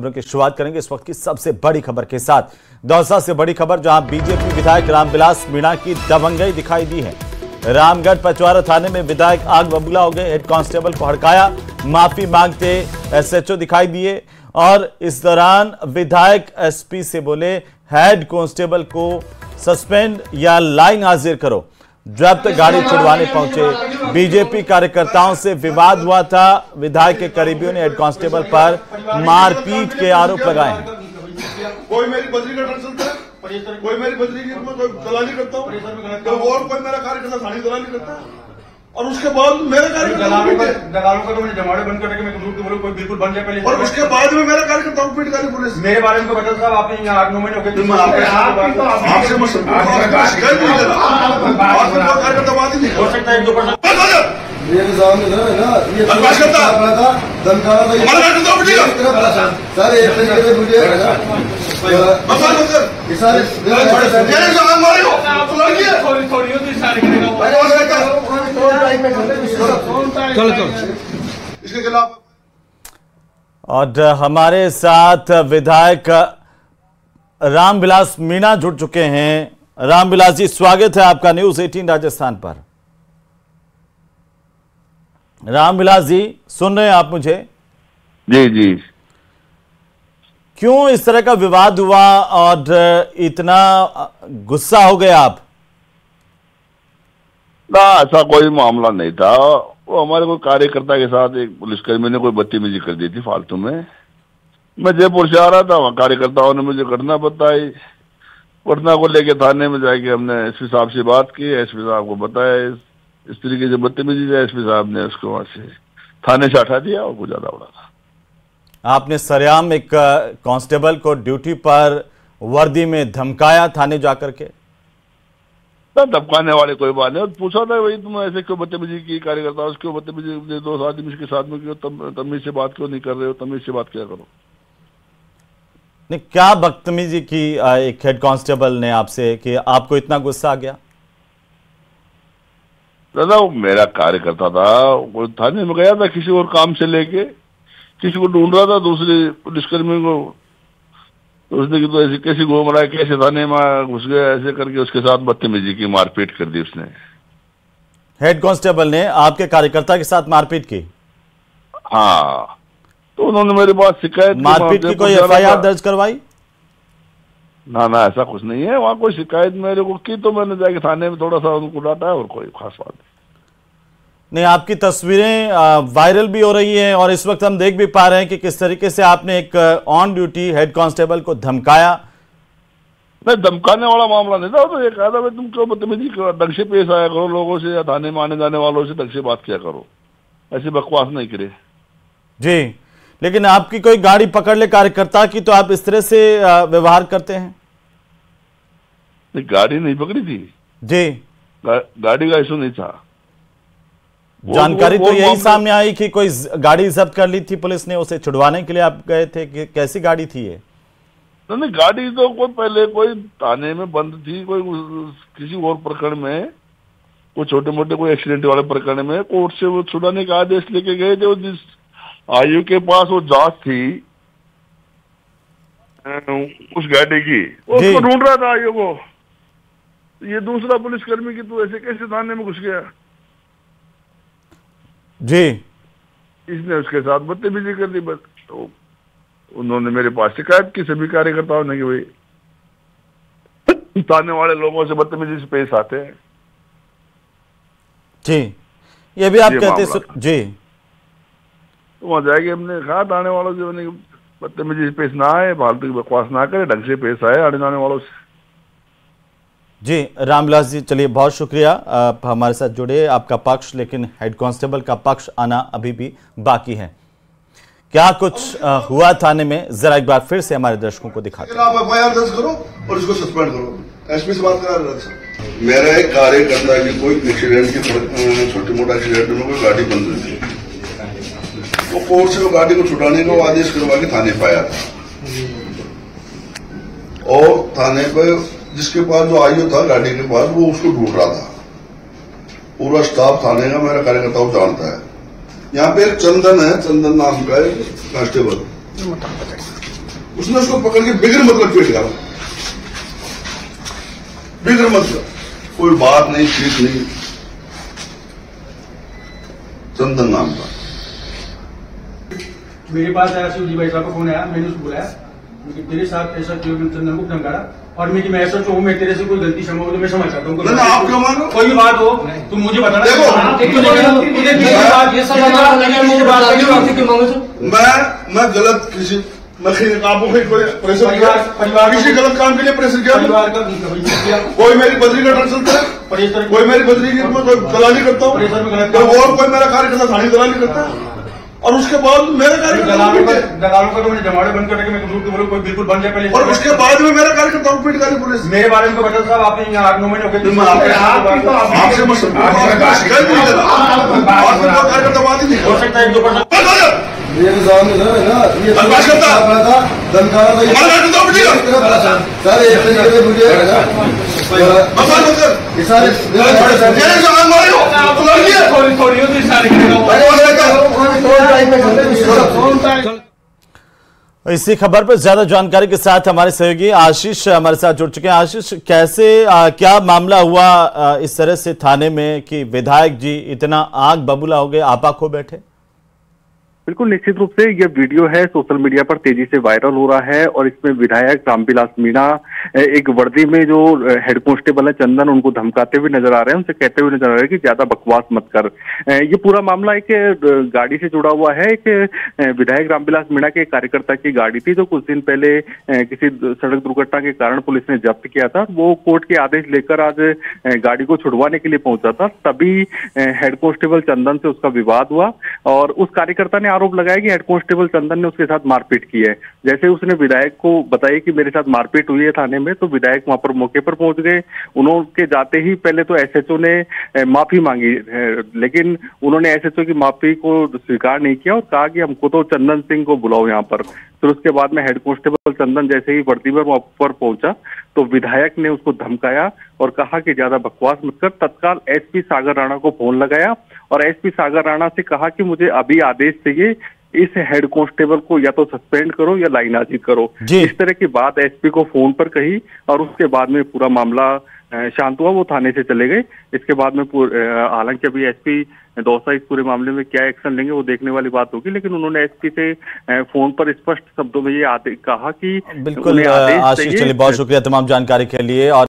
खबरों की शुरुआत करेंगे इस वक्त की सबसे बड़ी खबर के साथ। दौसा से बड़ी खबर, जहां बीजेपी विधायक रामविलास मीणा की दबंगई दिखाई दी है। रामगढ़ पचवारा थाने में विधायक आग बबूला हो गए। हेड कांस्टेबल को हड़काया, माफी मांगते एसएचओ दिखाई दिए और इस दौरान विधायक एसपी से बोले हेड कांस्टेबल को सस्पेंड या लाइन हाजिर करो। जब्त गाड़ी छुड़वाने पहुंचे बीजेपी कार्यकर्ताओं से विवाद हुआ था। विधायक के करीबियों ने हेड कांस्टेबल पर मारपीट के आरोप लगाए हैं। कोई मेरी बदली का करता है, कोई मेरी बदली की कोई दलाली करता हूँ, और कोई मेरा कार्यकर्ता साड़ी दलाली करता है और उसके बाद मेरा दलालों का तो मुझे जमाड़े बंद करके मैं झूठ बोलूं, कोई बिल्कुल बन जाए पहले और उसके बाद में मेरा कार्यकर्ता पीट गाली पुलिस मेरे बारे में तो बता साहब आपने यहाँ 8-9 महीने हो गए आपसे मैं शिकायत नहीं दे रहा, कार्यकर्ता बात ही नहीं हो सकता है 2% मेरे सामने ना ये बदमाश करता था, धमकाना था, हमारा कार्यकर्ता पिटेगा सर एक तरीके से मुझे बदमाश मत कर, ये सारे ये जो हम मारेगा तो लड़की है थोड़ी होती सारी करेगा चलो इसके खिलाफ। और हमारे साथ विधायक रामविलास मीणा जुड़ चुके हैं। रामविलास जी, स्वागत है आपका न्यूज 18 राजस्थान पर। रामविलास जी, सुन रहे हैं आप मुझे? जी जी। क्यों इस तरह का विवाद हुआ और इतना गुस्सा हो गए आप? ना, ऐसा कोई मामला नहीं था। वो हमारे कोई कार्यकर्ता के साथ एक पुलिसकर्मी ने कोई बदतमीजी कर दी थी फालतू में। मैं जयपुर से आ रहा था, वहाँ कार्यकर्ताओं ने मुझे घटना बताई। घटना को लेके थाने में जाके हमने एसपी साहब से बात की। एसपी साहब को बताया इस तरीके से बदतमीजी है। एसपी साहब ने उसको वहां से थाने से हटा दिया और कुछ ज्यादा उड़ा था। आपने सरेआम एक कांस्टेबल को ड्यूटी पर वर्दी में धमकाया थाने जाकर के? धमकाने वाले कोई बात नहीं। पूछा था भाई तुम ऐसे क्यों बदतमीजी की, कार्यकर्ता क्यों बदतमीजी, 2 आदमी के साथ में क्यों तमीज से बात क्यों नहीं कर रहे हो, तमीज से बात क्या करो। नहीं, क्या बदतमीजी की एक हेड कांस्टेबल ने आपसे कि आपको इतना गुस्सा आ गया? दादा वो मेरा कार्यकर्ता था, वो थाने में गया था किसी और काम से लेके, किसी को ढूंढ रहा था, दूसरे पुलिसकर्मी को। तो उसने कि तो ऐसे कैसे घूम रहा है, कैसे थाने में घुस गया, ऐसे करके उसके साथ बदतमीजी की, मारपीट कर दी उसने। हेड कांस्टेबल ने आपके कार्यकर्ता के साथ मारपीट की? हाँ, तो उन्होंने मेरे पास शिकायत, मारपीट की कोई एफआईआर दर्ज करवाई? ना ऐसा कुछ नहीं है। वहाँ कोई शिकायत मेरे को की तो मैंने जाके थाने में थोड़ा सा उनको डांटा है और कोई खास बात नहीं। आपकी तस्वीरें वायरल भी हो रही हैं और इस वक्त हम देख भी पा रहे हैं कि किस तरीके से आपने एक ऑन ड्यूटी हेड कांस्टेबल को धमकाया। नहीं, धमकाने वाला मामला नहीं था। तो ये कहा था भाई तुम क्यों बदतमीजी ढंग से पेश आया करो लोगों से, या थाने में आने जाने वालों से ढंग से बात किया करो, ऐसी बकवास नहीं करे। जी, लेकिन आपकी कोई गाड़ी पकड़ ले कार्यकर्ता की तो आप इस तरह से व्यवहार करते हैं? नहीं, गाड़ी नहीं पकड़ी थी जी, गाड़ी का इशू नहीं था। जानकारी तो यही सामने आई कि कोई गाड़ी जब्त कर ली थी पुलिस ने, उसे छुड़वाने के लिए आप गए थे कि कैसी गाड़ी थी ये? नहीं, गाड़ी तो कोई पहले कोई थाने में बंद थी, कोई किसी और प्रकरण में, कोई छोटे मोटे कोई एक्सीडेंट वाले प्रकरण में कोर्ट से वो छुड़ाने का आदेश लेके गए थे। जिस आयु के पास वो जांच थी उस गाड़ी की, उसको ढूंढ रहा था आयु को। ये दूसरा पुलिसकर्मी की तो ऐसे कैसे थाने में घुस गया जी? इसने उसके साथ बदतमीजी कर दी। बस तो उन्होंने मेरे पास शिकायत की सभी कार्यकर्ताओं ने कि भाई थाने वाले लोगों से बदतमीजी से पेश आते हैं। जी, ये भी आप कहते जी। तो वहां जाएगी, हमने कहा थाने वालों से बदतमीजी से पेश ना आए, फालतू की बकवास ना करे, ढंग से पेश आए आने जाने वालों से। जी रामविलास जी, चलिए बहुत शुक्रिया आप हमारे साथ जुड़े। आपका पक्ष, लेकिन हेड कांस्टेबल का पक्ष आना अभी भी बाकी है। क्या कुछ हुआ थाने में, जरा एक बार फिर से हमारे दर्शकों को दिखाते हैं। आप एफआईआर दर्ज करो और इसको सस्पेंड करो। एसपी से बात करा रहा था। मेरा एक कार्यकर्ता की कोई एक्सीडेंट की छोटी मोटा एक्सीडेंट में कोई गाड़ी बंद हुई थी, तो कोर्ट से वो गाड़ी को छुड़ाने का आदेश करवा के थाने पाया था। और थाने पे जिसके पास जो आयु था गाड़ी के पास, वो उसको ढूंढ रहा था। पूरा स्टाफ थाने का मेरा कार्यकर्ता को जानता है। यहाँ पे एक चंदन है, चंदन नाम का एक कांस्टेबल, उसने उसको पकड़ के बिगर मतलब पेट डाला, बिगर मतलब, कोई बात नहीं, ठीक नहीं। चंदन नाम का मेरे पास आया शिवजी भाई साहब का फोन आया, मैंने उसको बुलाया कि तेरे साथ ऐसा क्यों, चंदन को धमकाया। और मैं ऐसा चाहूँ, मैं तेरे से कोई गलती क्षमा हो तो मैं समझ चाहता हूँ। ना आप क्यों मानो, कोई भी बात हो तुम मुझे बताना। देखो मैं गलत किसी, मैं आपको प्रेशर किया, किसी गलत काम के लिए प्रेशर किया, कोई मेरी बदली का डर चलता है, कोई मेरी बदली की कोई दलाली करता हूँ, और कोई मेरा कार्यकर्ता थानी दलाली करता है, और उसके बाद मेरा दलालों का तो मैंने जमाड़े बंद करके मैं झूठ बोलूं, कोई बिल्कुल बन जाए पहले, और उसके बाद में मेरा कार्यकर्ता को पीट गाली पुलिस। मेरे बारे में बता साहब, आपने यहाँ 8-9 महीने हो गए, आपसे मैं शिकायत नहीं कर रहा, कार्यकर्ता बात ही नहीं हो सकता है 1-2%। मेरे सामने सर है ना, ये बर्बाद करता था, धमकाना था सर, एक तरीके से मुझे है ना, ये सारे इसी खबर पर ज्यादा जानकारी के साथ हमारे सहयोगी आशीष हमारे साथ जुड़ चुके हैं। आशीष, कैसे क्या मामला हुआ इस तरह से थाने में कि विधायक जी इतना आग बबूला हो गए, आपा खो बैठे? बिल्कुल निश्चित रूप से यह वीडियो है सोशल मीडिया पर तेजी से वायरल हो रहा है और इसमें विधायक रामविलास मीणा एक वर्दी में जो हेड कांस्टेबल है चंदन, उनको धमकाते हुए नजर आ रहे हैं, उनसे कहते हुए नजर आ रहे हैं कि ज्यादा बकवास मत कर। ये पूरा मामला एक गाड़ी से जुड़ा हुआ है। एक विधायक रामविलास मीणा के कार्यकर्ता की गाड़ी थी जो कुछ दिन पहले किसी सड़क दुर्घटना के कारण पुलिस ने जब्त किया था। वो कोर्ट के आदेश लेकर आज गाड़ी को छुड़वाने के लिए पहुंचा था, तभी हेड कांस्टेबल चंदन से उसका विवाद हुआ और उस कार्यकर्ता ने आरोप लगाया कि हेड कांस्टेबल चंदन ने उसके साथ मारपीट की है। जैसे उसने विधायक को बताया कि मेरे साथ मारपीट हुई है थाने में, तो विधायक वहां पर मौके पर पहुंच गए। उन्होंने जाते ही पहले तो एसएचओ ने माफी मांगी, लेकिन उन्होंने एसएचओ की माफी को स्वीकार नहीं किया और कहा कि हमको तो चंदन सिंह को बुलाओ यहाँ पर। फिर उसके बाद में हेड कांस्टेबल चंदन जैसे ही वर्दी में वहां पर पहुंचा तो विधायक ने उसको धमकाया और कहा कि ज्यादा बकवास मत कर। तत्काल एसपी सागर राणा को फोन लगाया और एसपी सागर राणा से कहा कि मुझे अभी आदेश चाहिए, इस हेड कांस्टेबल को या तो सस्पेंड करो या लाइनाजी करो। इस तरह की बात एसपी को फोन पर कही और उसके बाद में पूरा मामला शांत हुआ। वो थाने से चले गए। इसके बाद में हालांकि अभी एसपी दौसा इस पूरे मामले में क्या एक्शन लेंगे वो देखने वाली बात होगी, लेकिन उन्होंने एसपी से फोन पर स्पष्ट शब्दों में ये कहा कि बिल्कुल आशीष, चलिए बहुत शुक्रिया तमाम जानकारी के लिए। और